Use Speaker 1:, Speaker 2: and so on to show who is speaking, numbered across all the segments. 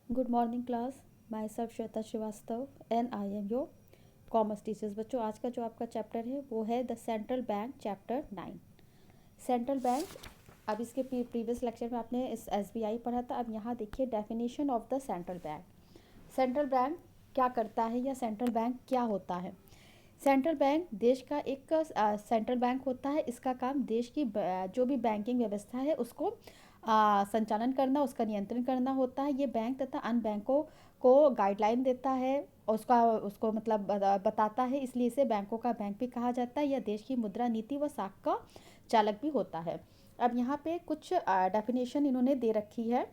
Speaker 1: Good morning class. Myself Shweta Srivastava and I am your commerce teachers. बच्चों, आज का जो आपका चैप्टर है वो है the central bank, chapter 9 central bank. अब इसके प्रीवियस लेक्चर में आपने इस एसबीआई पढ़ा था। अब यहाँ देखिए definition of the central bank. Central bank क्या करता है या सेंट्रल बैंक क्या होता है? सेंट्रल बैंक देश का एक सेंट्रल बैंक होता है। इसका काम देश की जो भी बैंकिंग व्यवस्था है उसको संचालन करना, उसका नियंत्रण करना होता है। ये बैंक तथा अन्य बैंकों को गाइडलाइन देता है, उसका उसको मतलब बताता है, इसलिए इसे बैंकों का बैंक भी कहा जाता है। यह देश की मुद्रा नीति व साख का चालक भी होता है। अब यहाँ पे कुछ डेफिनेशन इन्होंने दे रखी है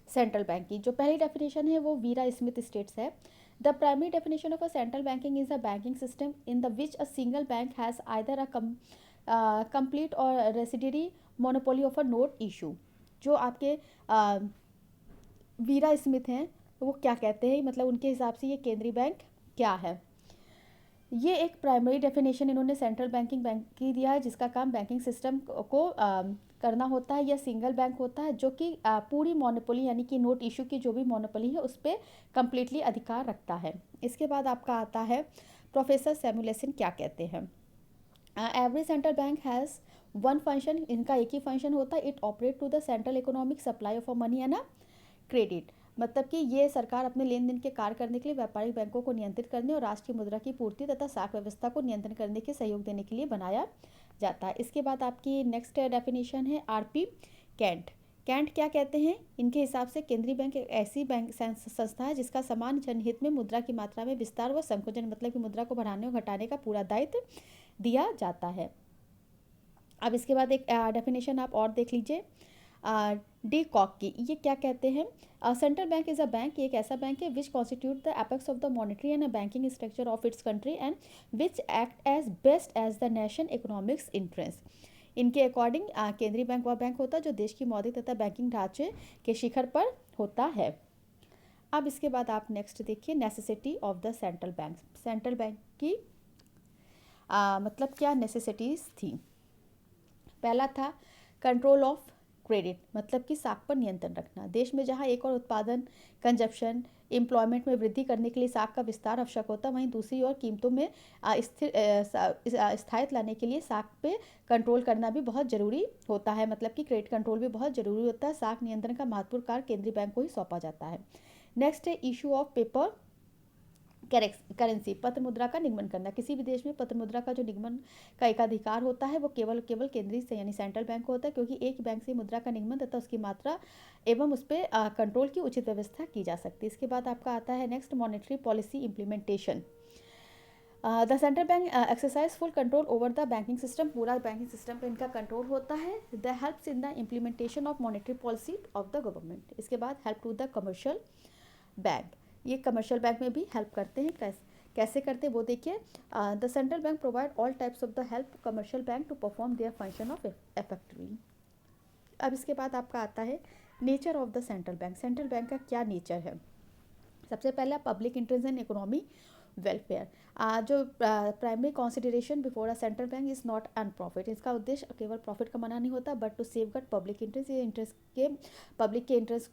Speaker 1: सेंट्रल बैंक की। जो पहली डेफिनेशन है वो वीरा स्मिथ स्टेट्स है, the primary definition of a central banking is a banking system in the which a single bank has either a complete और residuary monopoly of a note issue. जो आपके वीरा Smith हैं वो क्या कहते हैं, मतलब उनके हिसाब से ये केंद्रीय बैंक क्या है? ये एक प्राइमरी डेफिनेशन इन्होंने सेंट्रल बैंकिंग बैंक की दिया है, जिसका काम बैंकिंग सिस्टम को करना होता है। यह सिंगल बैंक होता है जो कि पूरी मोनोपोली यानी कि नोट इशू की जो भी मोनोपोली है उस पर कम्प्लीटली अधिकार रखता है। इसके बाद आपका आता है प्रोफेसर सैमुएलसन क्या कहते हैं। Every central bank has one function, इनका एक ही फंक्शन होता है, it operate to the central economic supply of a money and a credit. मतलब कि ये सरकार अपने लेन देन के कार्य करने के लिए व्यापारिक बैंकों को नियंत्रित करने और राष्ट्रीय मुद्रा की पूर्ति तथा साख व्यवस्था को नियंत्रण करने के सहयोग देने के लिए बनाया जाता है। इसके बाद आपकी नेक्स्ट डेफिनेशन है आरपी कैंट। कैंट क्या कहते हैं? इनके हिसाब से केंद्रीय बैंक एक ऐसी बैंक संस्था है जिसका समान जनहित में मुद्रा की मात्रा में विस्तार व संकुचन, मतलब कि मुद्रा को बढ़ाने और घटाने का पूरा दायित्व दिया जाता है। अब इसके बाद एक डेफिनेशन आप और देख लीजिए डी कॉक की। ये क्या कहते हैं? Central bank is a bank, एक ऐसा बैंक है which constitute the apex of the monetary and banking structure of its country and which act as best as the nation economics interest. इनके according केंद्रीय बैंक वह bank होता है जो देश की मौद्रिक तथा बैंकिंग ढांचे के शिखर पर होता है। अब इसके बाद आप नेक्स्ट देखिए necessity of the central bank. Central bank की मतलब क्या नेसेसिटीज़ थी? पहला था कंट्रोल ऑफ क्रेडिट, मतलब कि साख पर नियंत्रण रखना। देश में जहां एक और उत्पादन, कंजप्शन, एम्प्लॉयमेंट में वृद्धि करने के लिए साख का विस्तार आवश्यक होता है, वहीं दूसरी ओर कीमतों में स्थिर स्थायित्व लाने के लिए साख पे कंट्रोल करना भी बहुत ज़रूरी होता है। मतलब कि क्रेडिट कंट्रोल भी बहुत ज़रूरी होता है। साख नियंत्रण का महत्वपूर्ण कार्य केंद्रीय बैंक को ही सौंपा जाता है। नेक्स्ट है इशू ऑफ पेपर करेंसी, पत्र मुद्रा का निगमन करना। किसी भी देश में पत्र मुद्रा का जो निगमन का एकाधिकार होता है वो केवल केंद्रीय से यानी सेंट्रल बैंक को होता है, क्योंकि एक बैंक से मुद्रा का निगमन तथा उसकी मात्रा एवं उस पर कंट्रोल की उचित व्यवस्था की जा सकती है। इसके बाद आपका आता है next monetary policy implementation. The central bank exercise full control over the banking system, पूरा बैंकिंग सिस्टम पर इनका कंट्रोल होता है। The helps in the implementation of monetary policy of the government. इसके बाद help to the commercial bank, ये commercial bank में भी हेल्प करते हैं। कैसे करते हैं वो देखिए। The central bank provide all types of the help commercial bank to perform their function of effectively. अब इसके बाद आपका आता है nature of the central bank. Central bank का क्या नेचर है? सबसे पहला public interest in economy welfare. जो primary consideration before a central bank is not an profit. इसका उद्देश्य केवल प्रॉफिट कमाना नहीं होता but to safeguard public interest. ये इंटरेस्ट के पब्लिक के इंटरेस्ट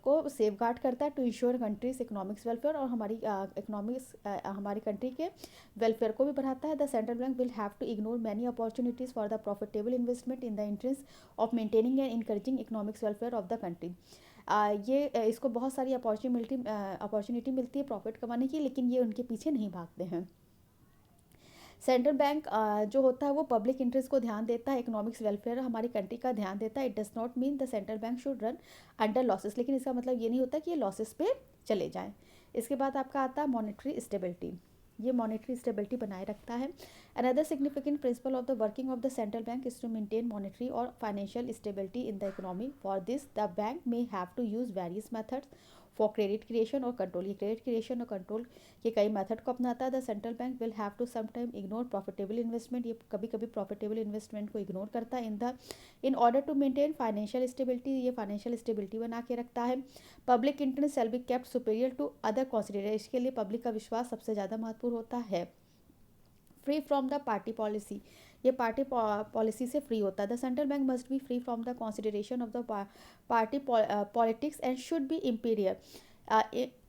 Speaker 1: को सेव गार्ड करता है to insure country's economics welfare, और हमारी इकोनॉमिक्स हमारी कंट्री के वेलफेयर को भी बढ़ाता है। The central bank will have to ignore many opportunities for the profitable investment in the interest of maintaining and encouraging economics welfare of the country. इसको बहुत सारी अपॉर्चुनिटी मिलती है प्रॉफिट कमाने की, लेकिन ये उनके पीछे नहीं भागते हैं। सेंट्रल बैंक जो होता है वो पब्लिक इंटरेस्ट को ध्यान देता है, इकोनॉमिक्स वेलफेयर हमारी कंट्री का ध्यान देता है। It does not mean the central bank should run under losses, लेकिन इसका मतलब ये नहीं होता कि ये लॉसेस पे चले जाएं। इसके बाद आपका आता है मॉनेटरी स्टेबिलिटी, ये मॉनेटरी स्टेबिलिटी बनाए रखता है। Another significant principle of the working of the central bank is to maintain monetary और financial stability in the economy. For this the bank may have to use various methods for credit creation और control. ये credit creation और control के कई method को अपनाता है। The central bank will have to sometime ignore profitable investment, ये कभी कभी प्रॉफिटेबल इन्वेस्टमेंट को इग्नोर करता है। In order to maintain financial stability, ये फाइनेंशियल स्टेबिलिटी बना के रखता है। Public interest shall be kept superior to other consideration, इसके लिए पब्लिक का विश्वास सबसे ज़्यादा महत्वपूर्ण होता है। Free from the party policy, ये पार्टी पॉलिसी से फ्री होता है। The central bank must be free from the consideration of the party politics and should be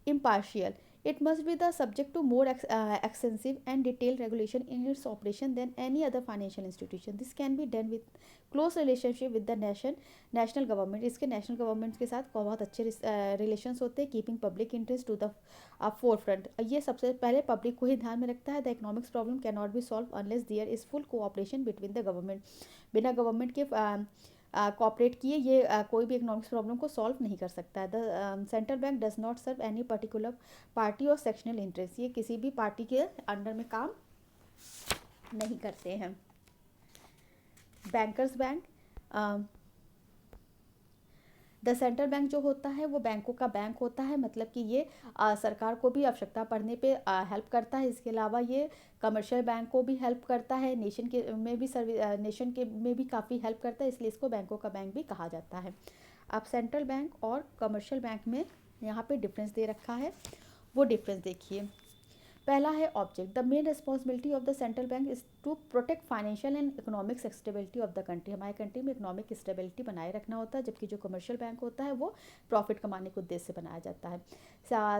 Speaker 1: impartial. It must be the subject to more extensive and detailed regulation in its operation than any other financial institution. This can be done with close relationship with the national government. इसके national government के साथ बहुत अच्छे relations होते हैं. Keeping public interest to the forefront. ये सबसे पहले public को ही ध्यान में रखता है. The economics problem cannot be solved unless there is full cooperation between the government. बिना government के कॉपरेट किए ये कोई भी इकोनॉमिक्स प्रॉब्लम को सॉल्व नहीं कर सकता है. The central bank does not serve any particular party और सेक्शनल इंटरेस्ट. ये किसी भी पार्टी के अंडर में काम नहीं करते हैं. Bankers bank, the central bank जो होता है वो बैंकों का बैंक होता है. मतलब कि ये सरकार को भी आवश्यकता पड़ने पे हेल्प करता है. इसके अलावा ये कमर्शियल बैंक को भी हेल्प करता है. नेशन के में भी काफ़ी हेल्प करता है, इसलिए इसको बैंकों का बैंक भी कहा जाता है. अब सेंट्रल बैंक और कमर्शियल बैंक में यहाँ पे डिफरेंस दे रखा है, वो डिफरेंस देखिए. पहला है object. The main responsibility of the central bank is to protect financial and economic stability of the country. हमारे कंट्री में इकोनॉमिक स्टेबिलिटी बनाए रखना होता है, जबकि जो कमर्शियल बैंक होता है वो प्रॉफिट कमाने के उद्देश्य से बनाया जाता है.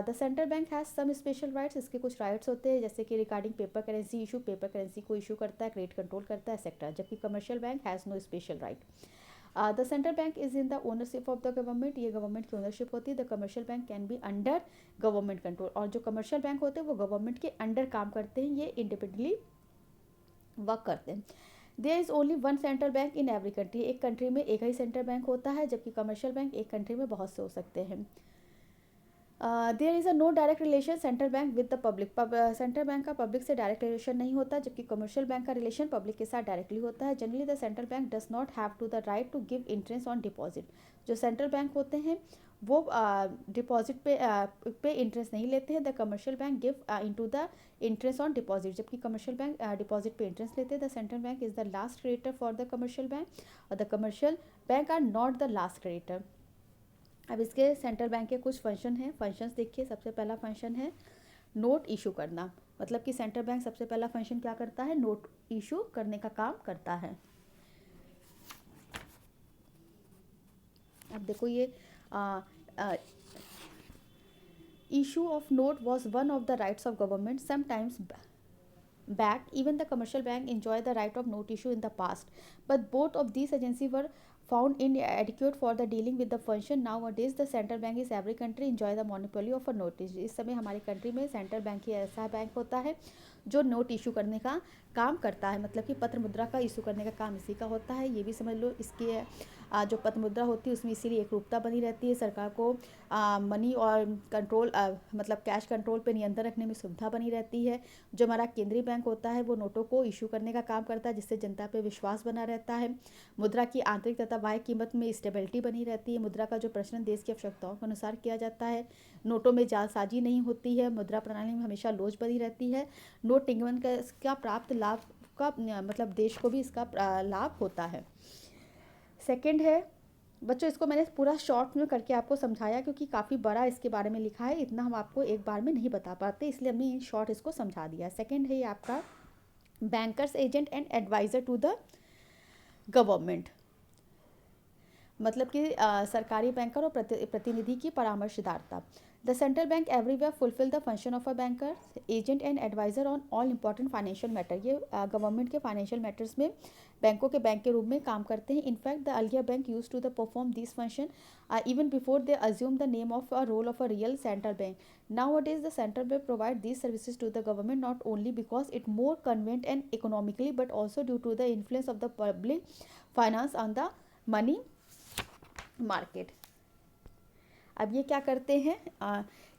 Speaker 1: The central bank has some special rights. इसके कुछ राइट्स होते हैं, जैसे कि regarding paper currency issue, paper currency को इशू करता है, क्रेडिट कंट्रोल करता है, एक्सेट्रा. जबकि commercial bank has no special right. The central bank is in the ownership of the government. ये गवर्नमेंट की ओनरशिप होती है. The commercial bank can be under government control. और जो कमर्शियल बैंक होते हैं वो गवर्नमेंट के अंडर काम करते हैं, ये इंडिपेंडेंटली वर्क करते हैं. There is only one central bank in every country. एक कंट्री में एक ही सेंट्रल बैंक होता है, जबकि कमर्शियल बैंक एक कंट्री में बहुत से हो सकते हैं. There is a no direct relation central bank with the public. Central bank का पब्लिक से डायरेक्ट रिलेशन नहीं होता, जबकि कमर्शियल बैंक का रिलेशन पब्लिक के साथ डायरेक्टली होता है. Generally the central bank does not have to the right to give interest on deposit. जो सेंट्रल बैंक होते हैं वो डिपॉजिट पे इंटरेस्ट नहीं लेते हैं. The commercial bank give into the interest on deposit, जबकि कमर्शियल बैंक डिपॉजिट पे इंटरेस्ट लेते हैं. The central bank is the last creditor for the commercial bank और the commercial bank are not the last creditor. अब इसके central bank के कुछ function हैं. फंक्शंस देखिए. सबसे पहला फंक्शन है नोट इशू करना. मतलब कि सेंट्रल बैंक सबसे पहला फंक्शन क्या करता है, नोट इशू करने का काम करता है. अब देखो ये issue of note was one of the rights of government. Sometimes back, even the commercial bank enjoyed the right of note issue in the past, but both of these agencies were found inadequate for the dealing with the function. Nowadays the central bank is every country enjoy the monopoly of a note issue. इस समय हमारी country में central bank ही ऐसा bank होता है जो note issue करने का काम करता है. मतलब कि पत्र मुद्रा का इशू करने का काम इसी का होता है. ये भी समझ लो. इसके जो पत्र मुद्रा होती है उसमें इसीलिए एक रूपता बनी रहती है. सरकार को मनी और कंट्रोल मतलब कैश कंट्रोल पे नियंत्रण रखने में सुविधा बनी रहती है. जो हमारा केंद्रीय बैंक होता है वो नोटों को इशू करने का काम करता है, जिससे जनता पे विश्वास बना रहता है. मुद्रा की आंतरिक तथा बाह्य कीमत में स्टेबिलिटी बनी रहती है. मुद्रा का जो प्रचलन देश की आवश्यकताओं के अनुसार किया जाता है. नोटों में जालसाजी नहीं होती है. मुद्रा प्रणाली में हमेशा लोच बनी रहती है. नोट निगमन का प्राप्त लाभ का मतलब देश को भी इसका लाभ होता है. सेकंड है बच्चों, इसको मैंने पूरा शॉर्ट में करके आपको समझाया क्योंकि काफ़ी बड़ा इसके बारे में लिखा है. इतना हम आपको एक बार में नहीं बता पाते, इसलिए हमने इन शॉर्ट इसको समझा दिया. सेकंड है ये आपका bankers agent and adviser to the government. मतलब कि सरकारी बैंकर और प्रतिनिधि की परामर्शदाता. The central bank everywhere fulfil the function of a banker agent and adviser on all important financial matter. ये गवर्नमेंट के फाइनेंशियल मैटर्स में बैंकों के बैंक के रूप में काम करते हैं. In fact the earlier bank use to the perform this function even before they assume the name of a role of a real central bank. Nowadays the central bank provide these services to the government not only because it more convenient and economically but also due to the influence of the public finance on the money market. अब ये क्या करते हैं,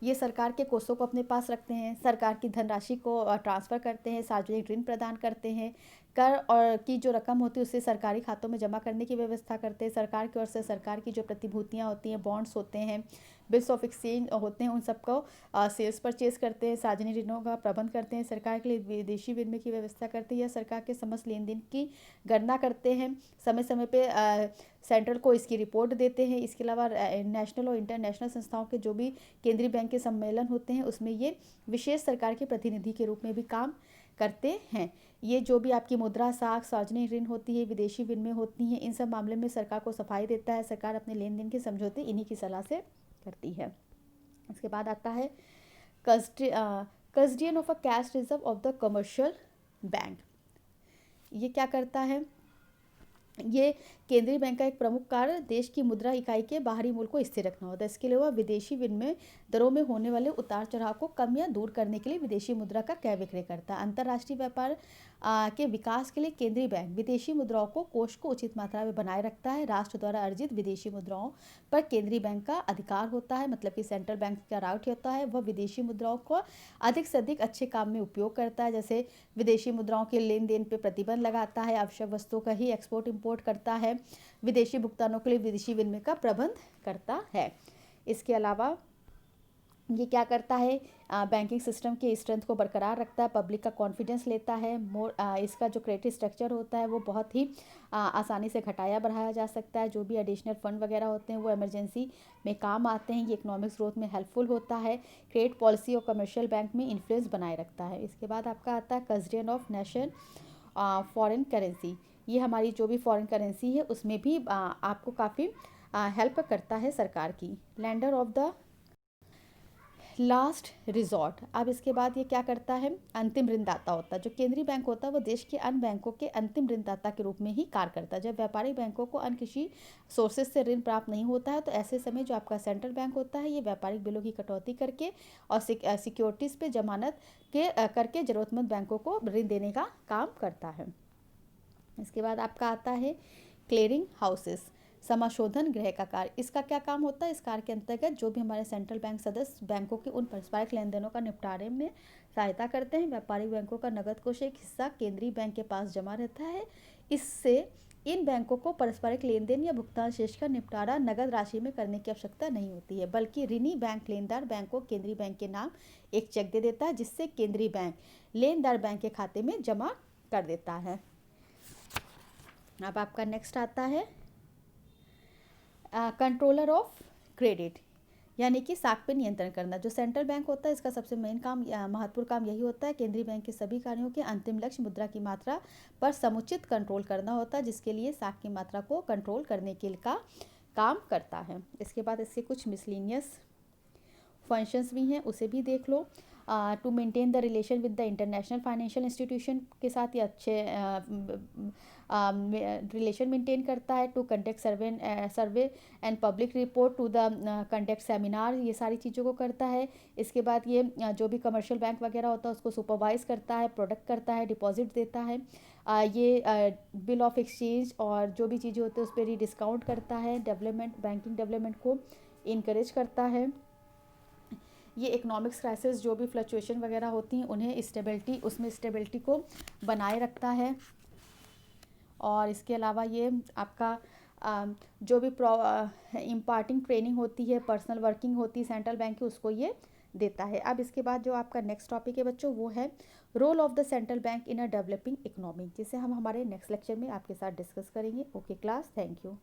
Speaker 1: ये सरकार के कोषों को अपने पास रखते हैं, सरकार की धनराशि को ट्रांसफ़र करते हैं, सार्वजनिक ऋण प्रदान करते हैं, कर और की जो रकम होती है उससे सरकारी खातों में जमा करने की व्यवस्था करते हैं. सरकार की ओर से सरकार की जो प्रतिभूतियाँ होती हैं, बॉन्ड्स होते हैं, बिल्स ऑफ एक्सचेंज होते हैं, उन सबको सेल्स परचेज करते हैं, सार्वजनिक ऋणों का प्रबंध करते हैं, सरकार के लिए विदेशी विनिमय की व्यवस्था करते हैं या सरकार के समस्त लेन देन की गणना करते हैं. समय समय पे सेंट्रल को इसकी रिपोर्ट देते हैं. इसके अलावा नेशनल और इंटरनेशनल संस्थाओं के जो भी केंद्रीय बैंक के सम्मेलन होते हैं उसमें ये विशेष सरकार के प्रतिनिधि के रूप में भी काम करते हैं। ये जो भी आपकी मुद्रा साख, सार्वजनिक ऋण होती है, विदेशी विनिमय होती हैं, इन सब मामले में सरकार को सफाई देता है। सरकार अपने लेन देन के समझौते इन्हीं की सलाह से करती है। इसके बाद आता है custodian of a cash reserve of the commercial bank. ये क्या करता है? ये केंद्रीय बैंक का एक प्रमुख कार्य देश की मुद्रा इकाई के बाहरी मूल्य को स्थिर रखना होता है। इसके अलावा विदेशी विनिमय दरों में होने वाले उतार चढ़ाव को कम या दूर करने के लिए विदेशी मुद्रा का क्रय विक्रय करता है। अंतर्राष्ट्रीय व्यापार के विकास के लिए केंद्रीय बैंक विदेशी मुद्राओं को कोष को उचित मात्रा में बनाए रखता है। राष्ट्र द्वारा अर्जित विदेशी मुद्राओं पर केंद्रीय बैंक का अधिकार होता है, मतलब कि सेंट्रल बैंक का राउट होता है। वह विदेशी मुद्राओं को अधिक से अधिक अच्छे काम में उपयोग करता है, जैसे विदेशी मुद्राओं के लेन देन पर प्रतिबंध लगाता है, आवश्यक वस्तुओं का ही एक्सपोर्ट इंपोर्ट करता है, विदेशी भुगतानों के लिए विदेशी विनिमय का प्रबंध करता है। इसके अलावा ये क्या करता है? बैंकिंग सिस्टम के स्ट्रेंथ को बरकरार रखता है, पब्लिक का कॉन्फिडेंस लेता है। इसका जो क्रेडिट स्ट्रक्चर होता है वो बहुत ही आसानी से घटाया बढ़ाया जा सकता है। जो भी एडिशनल फंड वगैरह होते हैं वो इमरजेंसी में काम आते हैं। ये इकोनॉमिक ग्रोथ में हेल्पफुल होता है। क्रेडिट पॉलिसी और कमर्शियल बैंक में इन्फ्लुएंस बनाए रखता है। इसके बाद आपका आता है custodian of nation foreign currency. ये हमारी जो भी फॉरेन करेंसी है उसमें भी आपको काफ़ी हेल्प करता है सरकार की। Lender of the last resort. अब इसके बाद ये क्या करता है? अंतिम ऋणदाता होता है। जो केंद्रीय बैंक होता है वो देश के अन्य बैंकों के अंतिम ऋणदाता के रूप में ही कार्य करता है। जब व्यापारिक बैंकों को अन्य किसी सोर्सेज से ऋण प्राप्त नहीं होता है तो ऐसे समय जो आपका सेंट्रल बैंक होता है ये व्यापारिक बिलों की कटौती करके और सिक्योरिटीज़ पे जमानत करके ज़रूरतमंद बैंकों को ऋण देने का काम करता है। इसके बाद आपका आता है क्लियरिंग हाउसेस, समाशोधन गृह का कार्य। इसका क्या काम होता है? इस कार्य के अंतर्गत जो भी हमारे सेंट्रल बैंक सदस्य बैंकों के उन पारस्परिक लेन देनों का निपटारे में सहायता करते हैं। व्यापारिक बैंकों का नगद कोष एक हिस्सा केंद्रीय बैंक के पास जमा रहता है। इससे इन बैंकों को पारस्परिक लेन देन या भुगतान शेष का निपटारा नगद राशि में करने की आवश्यकता नहीं होती है, बल्कि ऋणी बैंक लेनदार बैंक को केंद्रीय बैंक के नाम एक चेक दे देता है, जिससे केंद्रीय बैंक लेनदार बैंक के खाते में जमा कर देता है। अब आपका नेक्स्ट आता है कंट्रोलर ऑफ क्रेडिट, यानी कि साख पे नियंत्रण करना। जो सेंट्रल बैंक होता है इसका सबसे मेन काम महत्वपूर्ण काम यही होता है केंद्रीय बैंक के सभी कार्यों के अंतिम लक्ष्य मुद्रा की मात्रा पर समुचित कंट्रोल करना होता है, जिसके लिए साख की मात्रा को कंट्रोल करने के का काम करता है। इसके बाद इसके कुछ मिसलिनियस फंक्शंस भी हैं, उसे भी देख लो। To maintain the relation with the international financial institution के साथ ये अच्छे रिलेशन मेंटेन करता है। To conduct survey and public report, to the conduct seminar, ये सारी चीज़ों को करता है। इसके बाद ये जो भी कमर्शियल बैंक वगैरह होता है उसको सुपरवाइज करता है, प्रोडक्ट करता है, डिपॉजिट देता है। ये बिल ऑफ एक्सचेंज और जो भी चीज़ें होती है उस पर ही डिस्काउंट करता है। डेवलपमेंट, बैंकिंग डेवलपमेंट को इनकरेज करता है। ये इकोनॉमिक्स क्राइसिस जो भी फ्लक्चुएशन वगैरह होती हैं उन्हें स्टेबिलिटी को बनाए रखता है। और इसके अलावा ये आपका जो भी इम्पार्टिंग ट्रेनिंग होती है, पर्सनल वर्किंग होती है सेंट्रल बैंक की, उसको ये देता है। अब इसके बाद जो आपका नेक्स्ट टॉपिक है बच्चों वो है role of the central bank in a developing economy, जिसे हम हमारे नेक्स्ट लेक्चर में आपके साथ डिस्कस करेंगे। Okay class, thank you.